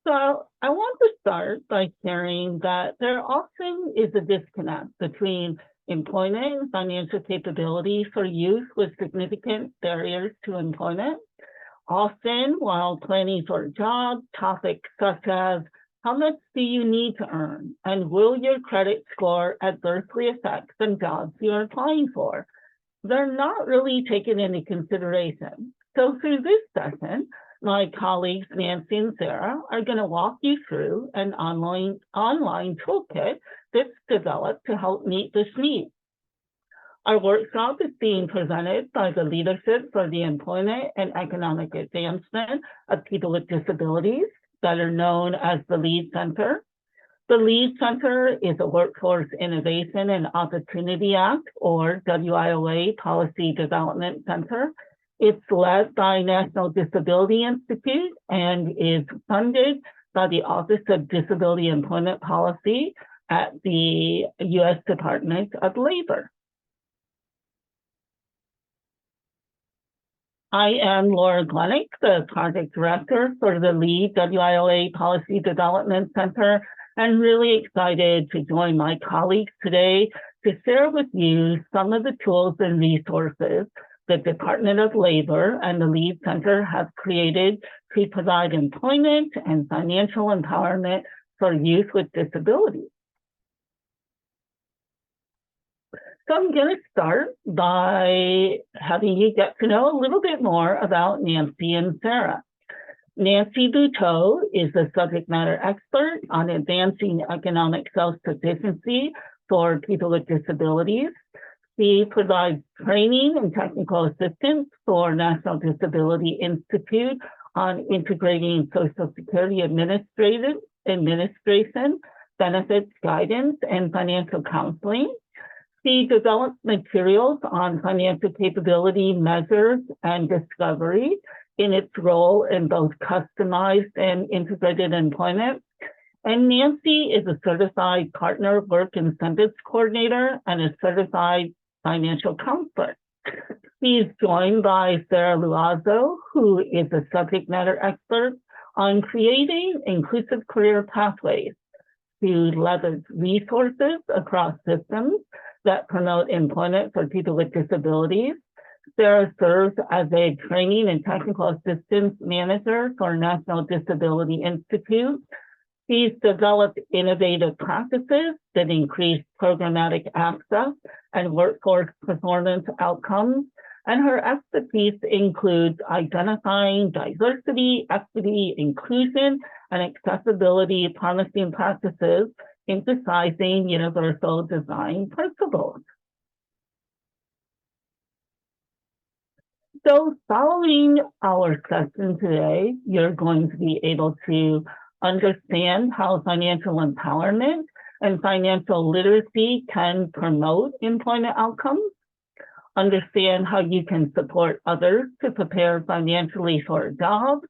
So I want to start by sharing that there often is a disconnect between employment and financial capability for youth with significant barriers to employment. Often, while planning for a job, topics such as how much do you need to earn and will your credit score adversely affect the jobs you're applying for, they're not really taken into consideration. So through this session, my colleagues Nancy and Sarah are going to walk you through an online toolkit that's developed to help meet this need. Our workshop is being presented by the Leadership for the Employment and Economic Advancement of People with Disabilities, better known as the LEAD Center. The LEAD Center is a Workforce Innovation and Opportunity Act, or WIOA, Policy Development Center. It's led by National Disability Institute and is funded by the Office of Disability Employment Policy at the U.S. Department of Labor. I am Laura Glenick, the project director for the LEAD WIOA Policy Development Center, and really excited to join my colleagues today to share with you some of the tools and resources the Department of Labor and the LEAD Center have created to provide employment and financial empowerment for youth with disabilities. So I'm going to start by having you get to know a little bit more about Nancy and Sarah. Nancy Buteau is a subject matter expert on advancing economic self-sufficiency for people with disabilities. She provides training and technical assistance for National Disability Institute on integrating Social Security administration, benefits guidance, and financial counseling. She develops materials on financial capability measures and discovery in its role in both customized and integrated employment. And Nancy is a certified partner work incentives coordinator and a certified financial counselor. She's joined by Sarah Luazzo, who is a subject matter expert on creating inclusive career pathways to leverage resources across systems that promote employment for people with disabilities. Sarah serves as a training and technical assistance manager for National Disability Institute. She's developed innovative practices that increase programmatic access and workforce performance outcomes, and her expertise includes identifying diversity, equity, inclusion, and accessibility promising practices, emphasizing universal design principles. So following our session today, you're going to be able to understand how financial empowerment and financial literacy can promote employment outcomes, understand how you can support others to prepare financially for a job,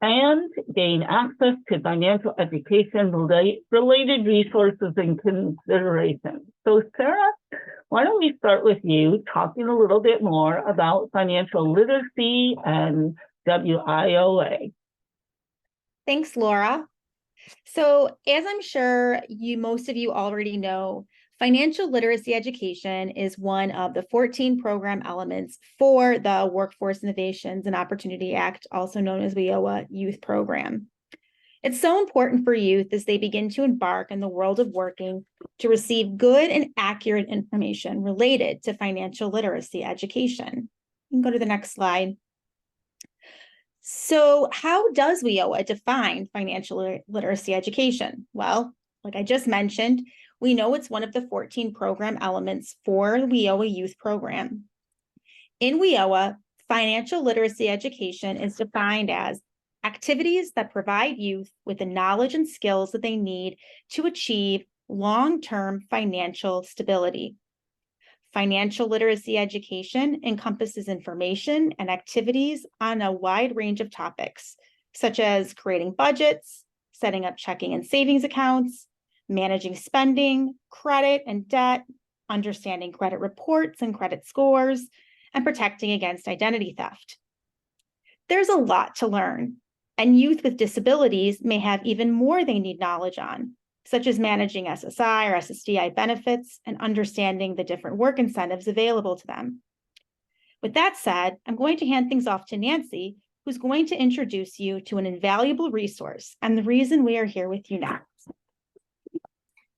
and gain access to financial education related resources and considerations. So Sarah, why don't we start with you talking a little bit more about financial literacy and WIOA. Thanks, Laura. So as I'm sure most of you already know, financial literacy education is one of the 14 program elements for the Workforce Innovations and Opportunity Act, also known as WIOA Youth Program. It's so important for youth as they begin to embark in the world of working to receive good and accurate information related to financial literacy education. You can go to the next slide. So how does WIOA define financial literacy education? Well, like I just mentioned, we know it's one of the 14 program elements for the WIOA Youth Program. In WIOA, financial literacy education is defined as activities that provide youth with the knowledge and skills that they need to achieve long-term financial stability. Financial literacy education encompasses information and activities on a wide range of topics, such as creating budgets, setting up checking and savings accounts, managing spending, credit and debt, understanding credit reports and credit scores, and protecting against identity theft. There's a lot to learn, And youth with disabilities may have even more they need knowledge on, such as managing SSI or SSDI benefits and understanding the different work incentives available to them. With that said, I'm going to hand things off to Nancy, who's going to introduce you to an invaluable resource and the reason we are here with you now.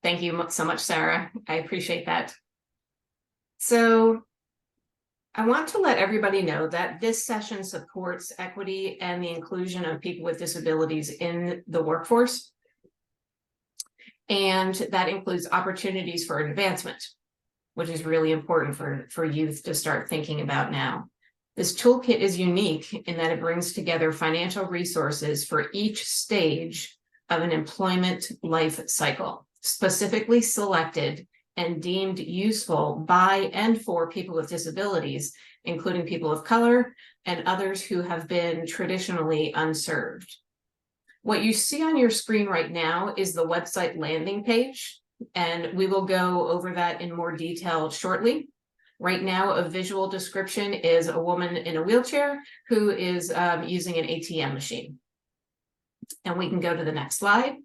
Thank you so much, Sarah. I appreciate that. So I want to let everybody know that this session supports equity and the inclusion of people with disabilities in the workforce. And that includes opportunities for advancement, which is really important for youth to start thinking about now. This toolkit is unique in that it brings together financial resources for each stage of an employment life cycle, specifically selected and deemed useful by and for people with disabilities, including people of color and others who have been traditionally unserved. What you see on your screen right now is the website landing page, and we will go over that in more detail shortly. Right now, a visual description is a woman in a wheelchair who is using an ATM machine. And we can go to the next slide.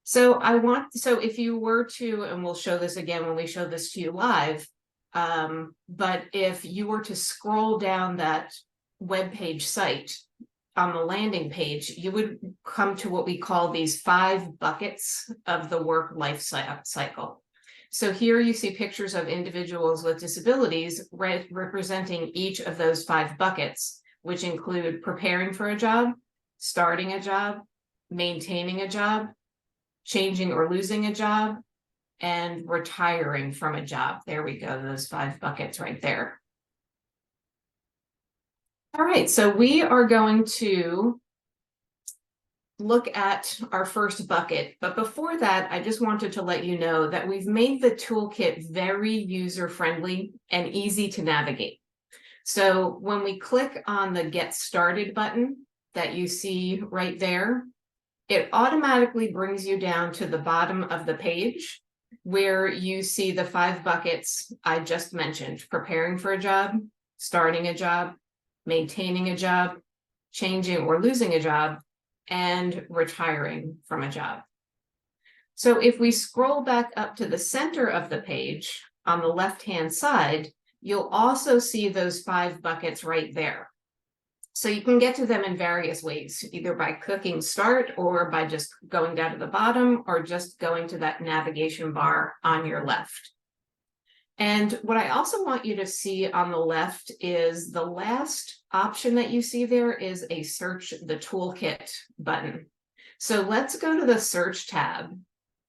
So if you were to, and we'll show this again when we show this to you live, but if you were to scroll down that web page site on the landing page, you would come to what we call these 5 buckets of the work life cycle. So here you see pictures of individuals with disabilities representing each of those 5 buckets, which include preparing for a job, starting a job, maintaining a job, changing or losing a job, and retiring from a job. There we go, those 5 buckets right there. All right, so we are going to look at our first bucket. But before that, I just wanted to let you know that we've made the toolkit very user-friendly and easy to navigate. So when we click on the Get Started button that you see right there, it automatically brings you down to the bottom of the page where you see the 5 buckets I just mentioned: preparing for a job, starting a job, maintaining a job, changing or losing a job, and retiring from a job. So if we scroll back up to the center of the page on the left-hand side, you'll also see those 5 buckets right there. So you can get to them in various ways, either by clicking start or by just going down to the bottom or just going to that navigation bar on your left. And what I also want you to see on the left is the last option that you see there is a search the toolkit button. So let's go to the search tab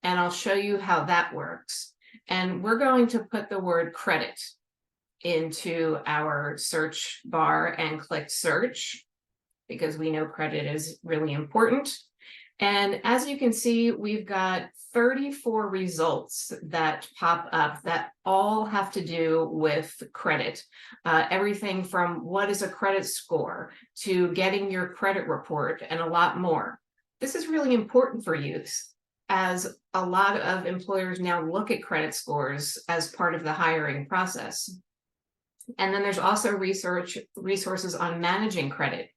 and I'll show you how that works. And we're going to put the word credit into our search bar and click search because we know credit is really important. And as you can see, we've got 34 results that pop up that all have to do with credit. Everything from what is a credit score to getting your credit report and a lot more. This is really important for youth, as a lot of employers now look at credit scores as part of the hiring process. And then there's also resources on managing credit,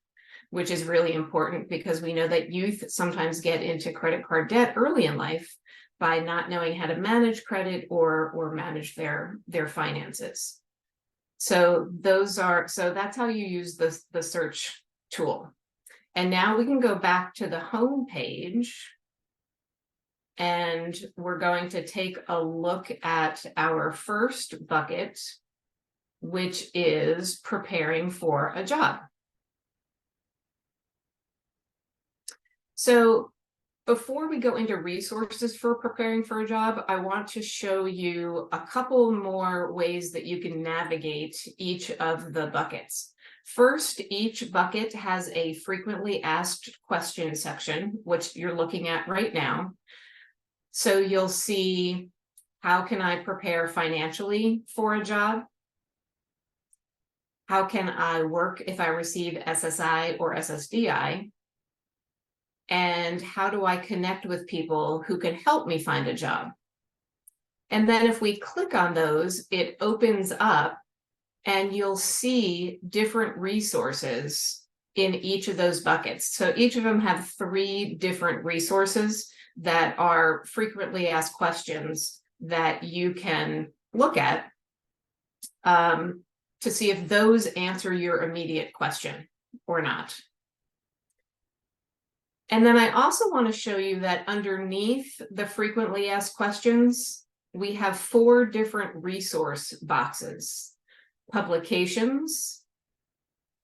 which is really important because we know that youth sometimes get into credit card debt early in life by not knowing how to manage credit or manage their finances. So that's how you use the search tool. And now we can go back to the home page and we're going to take a look at our first bucket, which is preparing for a job. So before we go into resources for preparing for a job, I want to show you a couple more ways that you can navigate each of the buckets. First, each bucket has a frequently asked questions section, which you're looking at right now. So you'll see, how can I prepare financially for a job? How can I work if I receive SSI or SSDI? And how do I connect with people who can help me find a job? And then if we click on those, it opens up and you'll see different resources in each of those buckets. So each of them have 3 different resources that are frequently asked questions that you can look at to see if those answer your immediate question or not. And then I also want to show you that underneath the frequently asked questions, we have 4 different resource boxes: publications,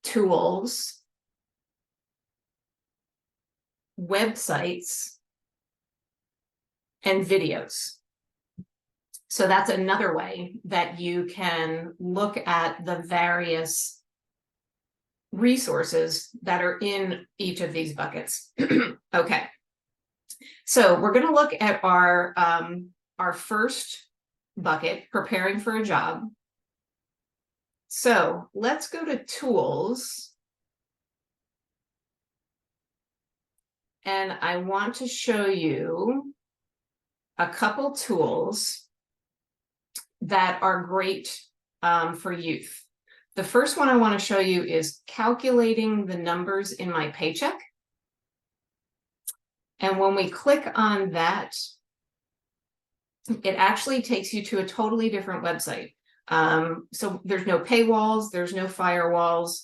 tools, websites, and videos. So that's another way that you can look at the various resources that are in each of these buckets. Okay, so we're going to look at our first bucket, preparing for a job. So let's go to tools. And I want to show you a couple tools that are great for youth. The first one I want to show you is calculating the numbers in my paycheck. And when we click on that, it actually takes you to a totally different website. So there's no paywalls, there's no firewalls.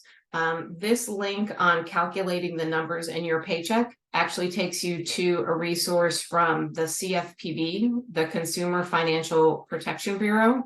This link on calculating the numbers in your paycheck actually takes you to a resource from the CFPB, the Consumer Financial Protection Bureau.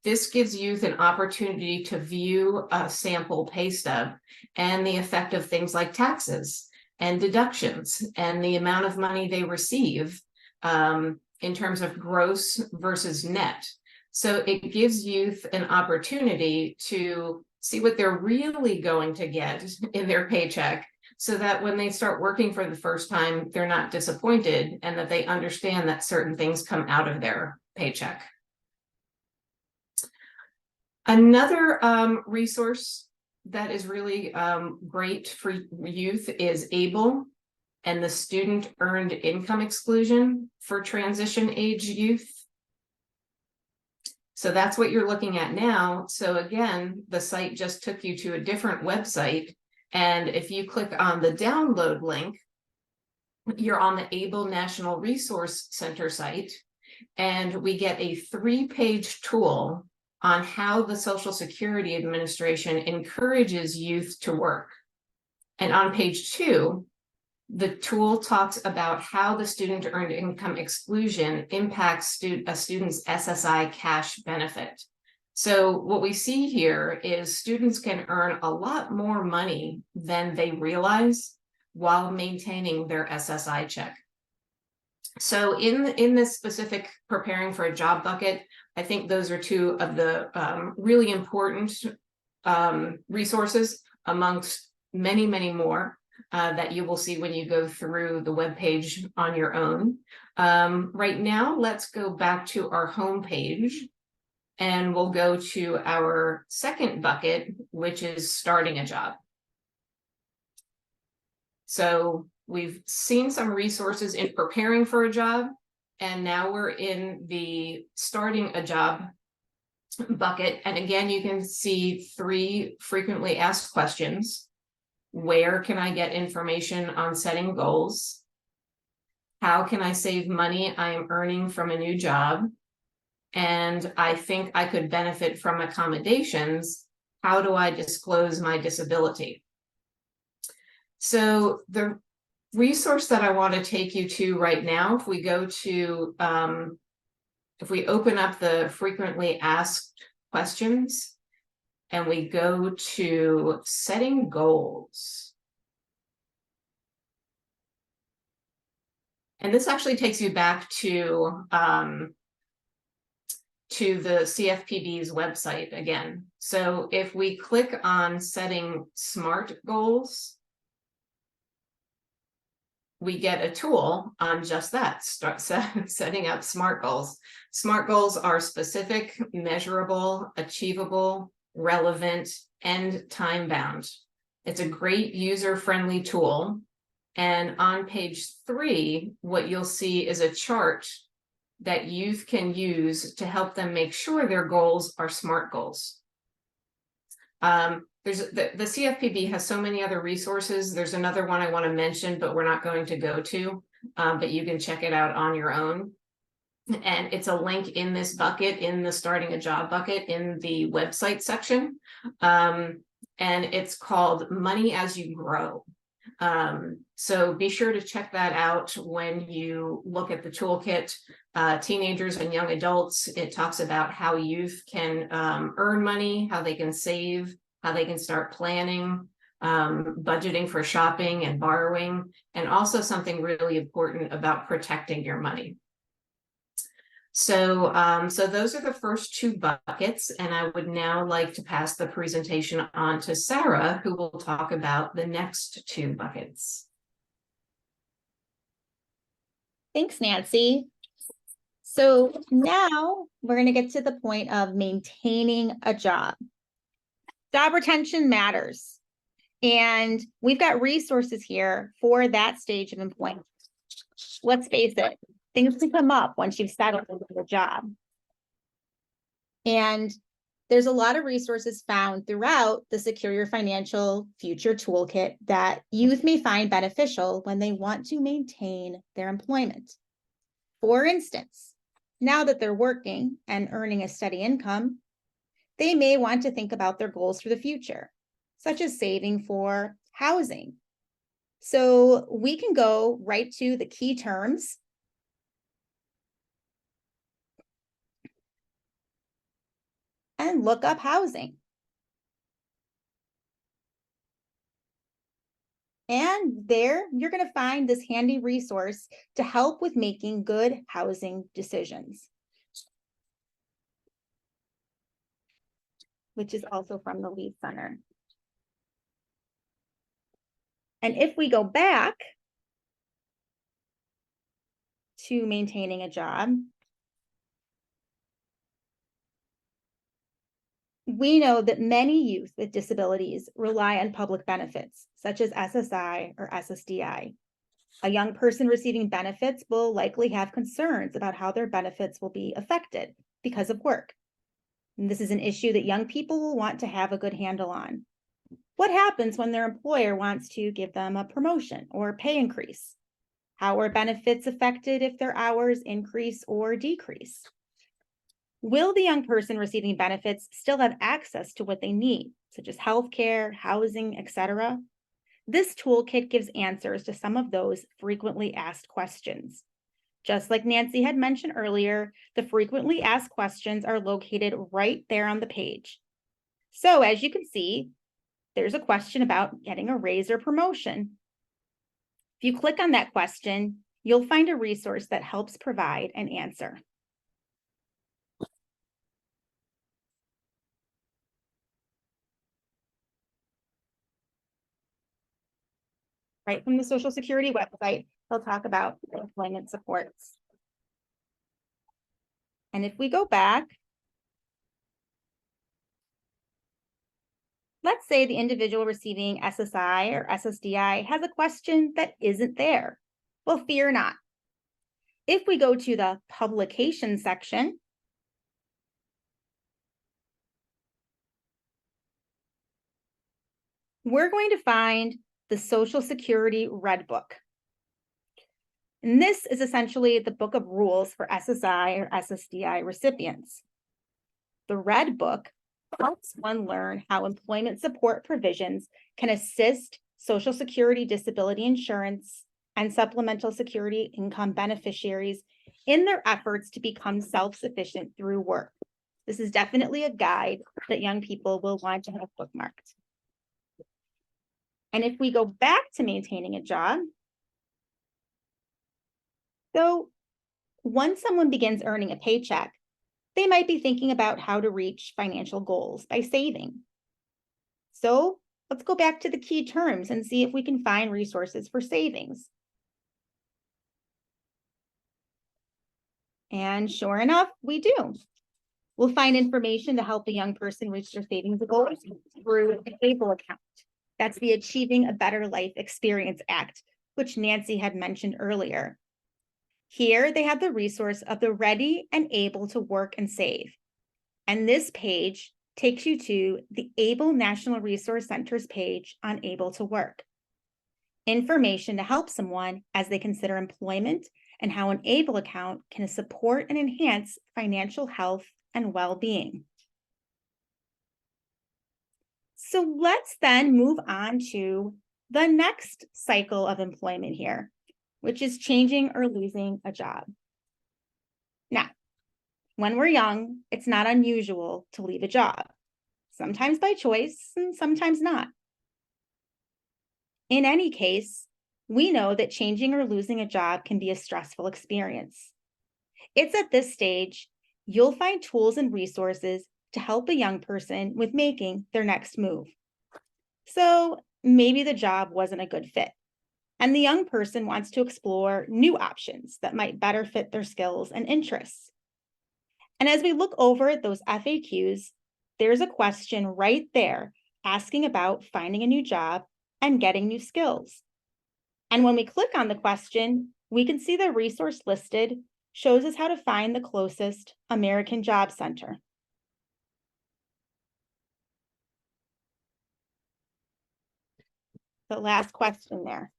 This gives youth an opportunity to view a sample pay stub and the effect of things like taxes and deductions and the amount of money they receive in terms of gross versus net. So it gives youth an opportunity to see what they're really going to get in their paycheck, so that when they start working for the first time, they're not disappointed and that they understand that certain things come out of their paycheck. Another resource that is really great for youth is ABLE and the Student Earned Income Exclusion for transition age youth. So that's what you're looking at now. So again, the site just took you to a different website. And if you click on the download link, you're on the ABLE National Resource Center site, and we get a 3-page tool on how the Social Security Administration encourages youth to work. And on page 2, the tool talks about how the Student Earned Income Exclusion impacts a student's SSI cash benefit. So what we see here is students can earn a lot more money than they realize while maintaining their SSI check. So in this specific preparing for a job bucket, I think those are 2 of the really important resources amongst many, many more that you will see when you go through the webpage on your own. Right now, let's go back to our home page, and we'll go to our second bucket, which is starting a job. So we've seen some resources in preparing for a job, and now we're in the starting a job bucket. And again, you can see 3 frequently asked questions. Where can I get information on setting goals? How can I save money I am earning from a new job? And I think I could benefit from accommodations. How do I disclose my disability? So the resource that I want to take you to right now, if we go to, if we open up the frequently asked questions and we go to setting goals. And this actually takes you back to the CFPB's website again. So if we click on setting SMART goals, we get a tool on just that, start setting up SMART goals. SMART goals are specific, measurable, achievable, relevant, and time-bound. It's a great user-friendly tool. And on page 3, what you'll see is a chart that youth can use to help them make sure their goals are SMART goals. the CFPB has so many other resources. There's another one I want to mention, but we're not going to go to, but you can check it out on your own. And it's a link in this bucket, in the starting a job bucket in the website section. And it's called Money as You Grow. So be sure to check that out when you look at the toolkit. Teenagers and young adults, it talks about how youth can earn money, how they can save, how they can start planning, budgeting for shopping and borrowing, and also something really important about protecting your money. So, so those are the first two buckets, and I would now like to pass the presentation on to Sarah, who will talk about the next two buckets. Thanks, Nancy. So now we're going to get to the point of maintaining a job. Job retention matters, and we've got resources here for that stage of employment. Let's face it, things can come up once you've settled into the job. And there's a lot of resources found throughout the Secure Your Financial Future Toolkit that youth may find beneficial when they want to maintain their employment. For instance, now that they're working and earning a steady income, they may want to think about their goals for the future, such as saving for housing. So we can go right to the key terms and look up housing. And there you're going to find this handy resource to help with making good housing decisions, which is also from the Lead Center. And if we go back to maintaining a job, we know that many youth with disabilities rely on public benefits, such as SSI or SSDI. A young person receiving benefits will likely have concerns about how their benefits will be affected because of work. And this is an issue that young people will want to have a good handle on. What happens when their employer wants to give them a promotion or a pay increase? How are benefits affected if their hours increase or decrease? Will the young person receiving benefits still have access to what they need, such as healthcare, housing, etc.? This toolkit gives answers to some of those frequently asked questions. Just like Nancy had mentioned earlier, the frequently asked questions are located right there on the page. So as you can see, there's a question about getting a raise or promotion. If you click on that question, you'll find a resource that helps provide an answer. Right from the Social Security website, they'll talk about employment supports. And if we go back, let's say the individual receiving SSI or SSDI has a question that isn't there. Well, fear not. If we go to the publication section, we're going to find the Social Security Red Book. And this is essentially the book of rules for SSI or SSDI recipients. The Red Book helps one learn how employment support provisions can assist Social Security disability insurance and supplemental security income beneficiaries in their efforts to become self-sufficient through work. This is definitely a guide that young people will want to have bookmarked. And if we go back to maintaining a job, so once someone begins earning a paycheck, they might be thinking about how to reach financial goals by saving. So let's go back to the key terms and see if we can find resources for savings. And sure enough, we do. We'll find information to help a young person reach their savings goals through an ABLE account. That's the Achieving a Better Life Experience Act, which Nancy had mentioned earlier. Here they have the resource of the ready and able to work and save. And this page takes you to the ABLE National Resource Center's page on Able to Work. Information to help someone as they consider employment and how an ABLE account can support and enhance financial health and well-being. So let's then move on to the next cycle of employment here, which is changing or losing a job. Now, when we're young, it's not unusual to leave a job, sometimes by choice and sometimes not. In any case, we know that changing or losing a job can be a stressful experience. It's at this stage you'll find tools and resources to help a young person with making their next move. So maybe the job wasn't a good fit, and the young person wants to explore new options that might better fit their skills and interests. And as we look over at those FAQs, there's a question right there asking about finding a new job and getting new skills. And when we click on the question, we can see the resource listed shows us how to find the closest American Job Center. The last question there.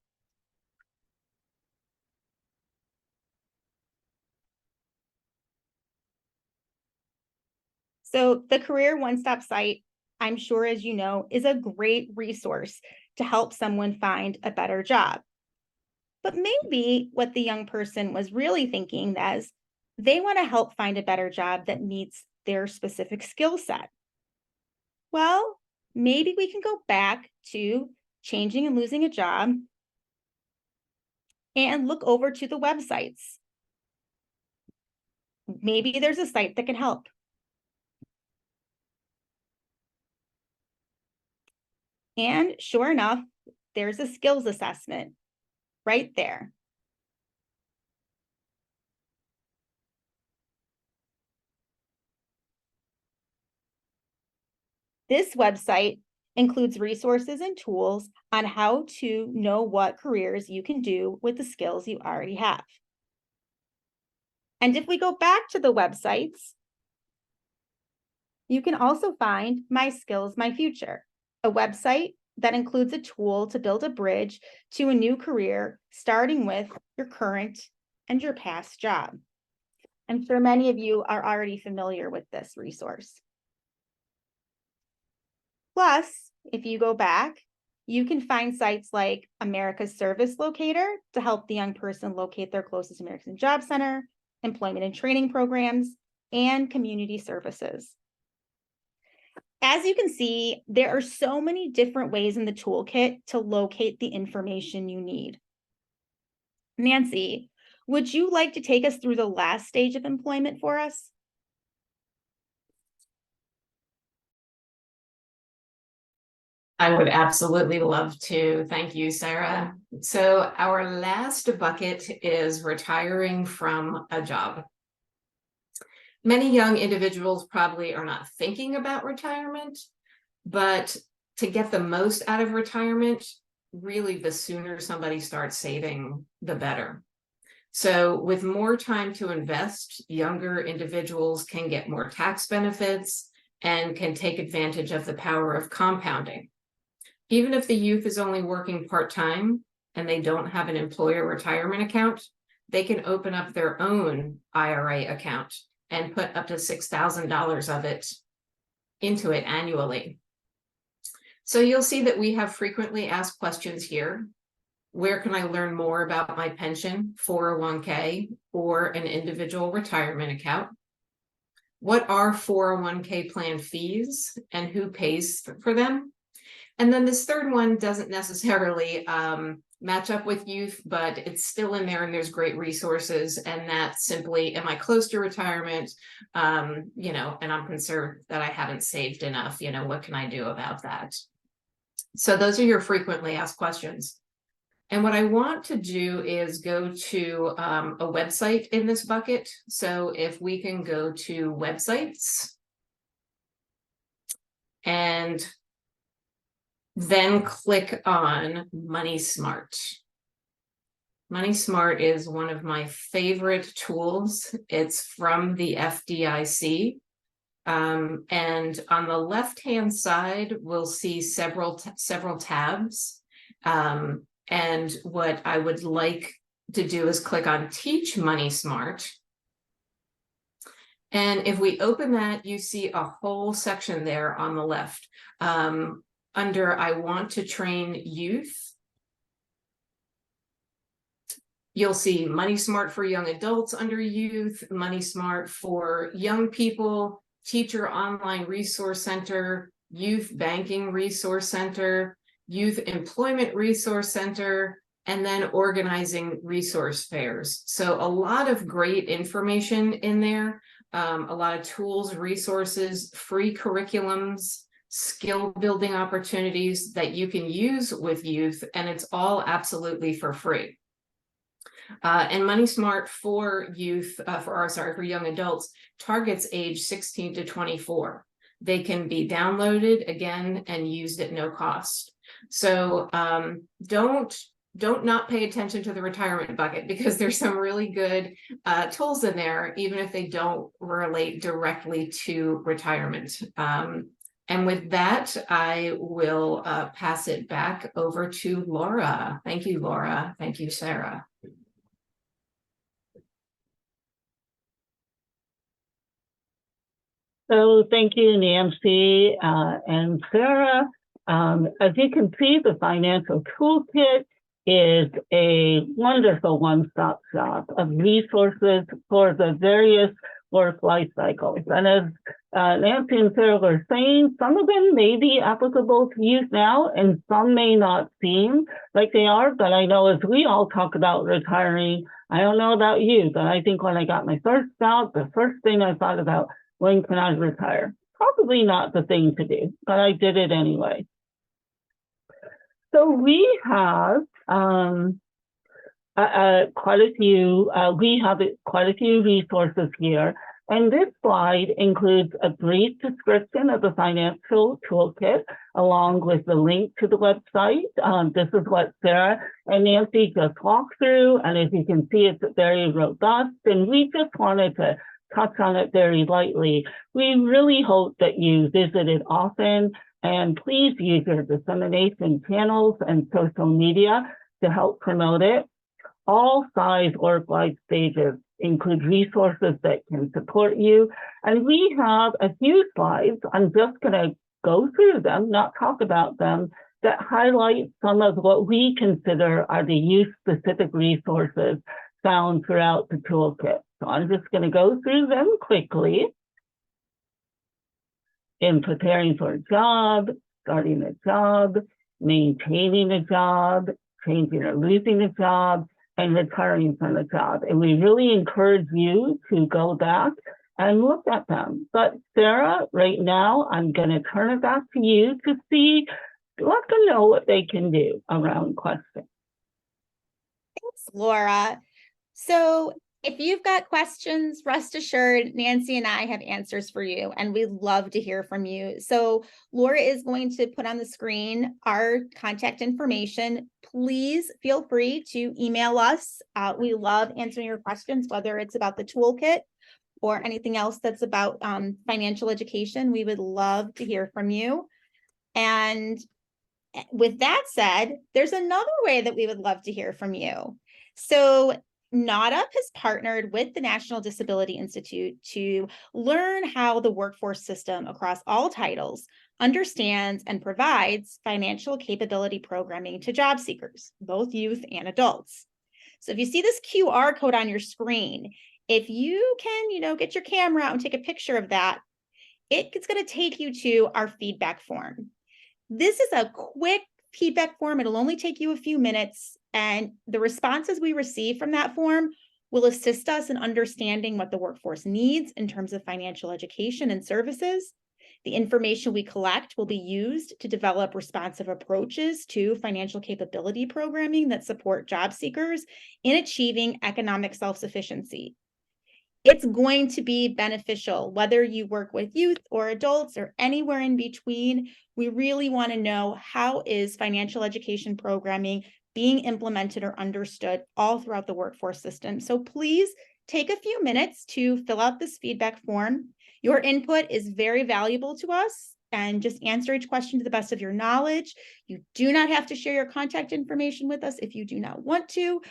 So the Career One-Stop site, I'm sure as you know, is a great resource to help someone find a better job. But maybe what the young person was really thinking is they want to help find a better job that meets their specific skill set. Well, maybe we can go back to changing and losing a job and look over to the websites. Maybe there's a site that can help. And sure enough, there's a skills assessment right there. This website includes resources and tools on how to know what careers you can do with the skills you already have. And if we go back to the websites, you can also find My Skills, My Future, a website that includes a tool to build a bridge to a new career, starting with your current and your past job. I'm sure many of you are already familiar with this resource. Plus, if you go back, you can find sites like America's Service Locator to help the young person locate their closest American Job Center, employment and training programs, and community services. As you can see, there are so many different ways in the toolkit to locate the information you need. Nancy, would you like to take us through the last stage of employment for us? I would absolutely love to. Thank you, Sarah. So our last bucket is retiring from a job. Many young individuals probably are not thinking about retirement, but to get the most out of retirement, really the sooner somebody starts saving, the better. So with more time to invest, younger individuals can get more tax benefits and can take advantage of the power of compounding. Even if the youth is only working part-time and they don't have an employer retirement account, they can open up their own IRA account and put up to $6,000 of it into it annually. So you'll see that we have frequently asked questions here. Where can I learn more about my pension, 401k, or an individual retirement account? What are 401k plan fees and who pays for them? And then this third one doesn't necessarily match up with youth, but it's still in there and there's great resources. And that's simply, am I close to retirement? You know, and I'm concerned that I haven't saved enough, you know, what can I do about that? So those are your frequently asked questions. And what I want to do is go to a website in this bucket. So if we can go to websites and then click on Money Smart. Money Smart is one of my favorite tools. It's from the FDIC. And on the left-hand side, we'll see several tabs. And what I would like to do is click on Teach Money Smart. And if we open that, you see a whole section there on the left. Under I want to train youth, you'll see Money Smart for young adults under youth, Money Smart for young people, Teacher Online Resource Center, Youth Banking Resource Center, Youth Employment Resource Center, and then Organizing Resource Fairs. So a lot of great information in there, a lot of tools, resources, free curriculums, skill building opportunities that you can use with youth, and it's all absolutely for free. And Money Smart for youth, for young adults, targets age 16 to 24. They can be downloaded again and used at no cost. So don't not pay attention to the retirement bucket, because there's some really good tools in there, even if they don't relate directly to retirement. And with that, I will pass it back over to Laura. Thank you, Laura. Thank you, Sarah. So thank you, Nancy and Sarah. As you can see, the Financial Toolkit is a wonderful one-stop shop of resources for the various work life cycles. And as Nancy and Sarah were saying, some of them may be applicable to youth now, and some may not seem like they are. But I know as we all talk about retiring, I don't know about you, but I think when I got my first job, the first thing I thought about, when can I retire? Probably not the thing to do, but I did it anyway. So we have quite a few resources here. And this slide includes a brief description of the Financial Toolkit, along with the link to the website. This is what Sarah and Nancy just walked through. And as you can see, it's very robust. And we just wanted to touch on it very lightly. We really hope that you visit it often, and please use your dissemination channels and social media to help promote it. All size work life stages include resources that can support you. And we have a few slides. I'm just going to go through them, not talk about them, that highlight some of what we consider are the youth-specific resources found throughout the toolkit. So I'm just going to go through them quickly. In preparing for a job, starting a job, maintaining a job, changing or losing a job, and retiring from a job. And we really encourage you to go back and look at them. But Sarah, right now, I'm going to turn it back to you to let them know what they can do around questions. Thanks, Laura. So if you've got questions, rest assured, Nancy and I have answers for you, and we'd love to hear from you. So Laura is going to put on the screen our contact information. Please feel free to email us. We love answering your questions, whether it's about the toolkit or anything else that's about financial education. We would love to hear from you. And with that said, there's another way that we would love to hear from you. So NADUP has partnered with the National Disability Institute to learn how the workforce system across all titles understands and provides financial capability programming to job seekers, both youth and adults. So if you see this QR code on your screen, if you can, get your camera out and take a picture of that, it's going to take you to our feedback form. This is a quick feedback form. It'll only take you a few minutes, and the responses we receive from that form will assist us in understanding what the workforce needs in terms of financial education and services. The information we collect will be used to develop responsive approaches to financial capability programming that support job seekers in achieving economic self-sufficiency. It's going to be beneficial, whether you work with youth or adults or anywhere in between. We really want to know, how is financial education programming being implemented or understood all throughout the workforce system? So please take a few minutes to fill out this feedback form. Your input is very valuable to us, and just answer each question to the best of your knowledge. You do not have to share your contact information with us if you do not want to,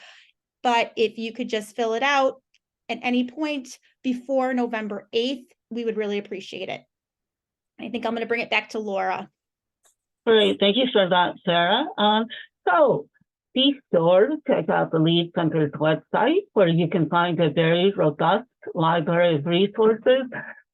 but if you could just fill it out at any point before November 8th, we would really appreciate it. I think I'm going to bring it back to Laura. Great, thank you for that, Sarah. So be sure to check out the Lead Center's website, where you can find a very robust library of resources.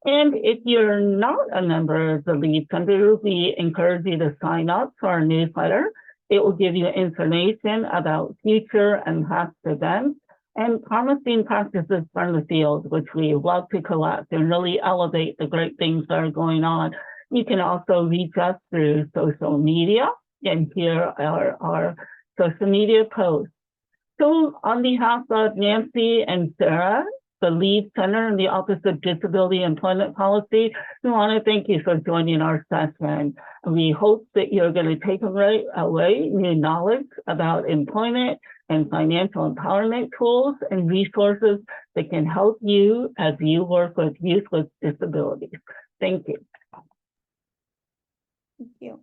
And if you're not a member of the Lead Center, we encourage you to sign up for our newsletter. It will give you information about future and past events and promising practices from the field, which we love to collect and really elevate the great things that are going on. You can also reach us through social media, and here are our social media posts. So on behalf of Nancy and Sarah, the Lead Center and the Office of Disability Employment Policy, we want to thank you for joining our session. We hope that you're going to take away new knowledge about employment and financial empowerment tools and resources that can help you as you work with youth with disabilities. Thank you. Thank you.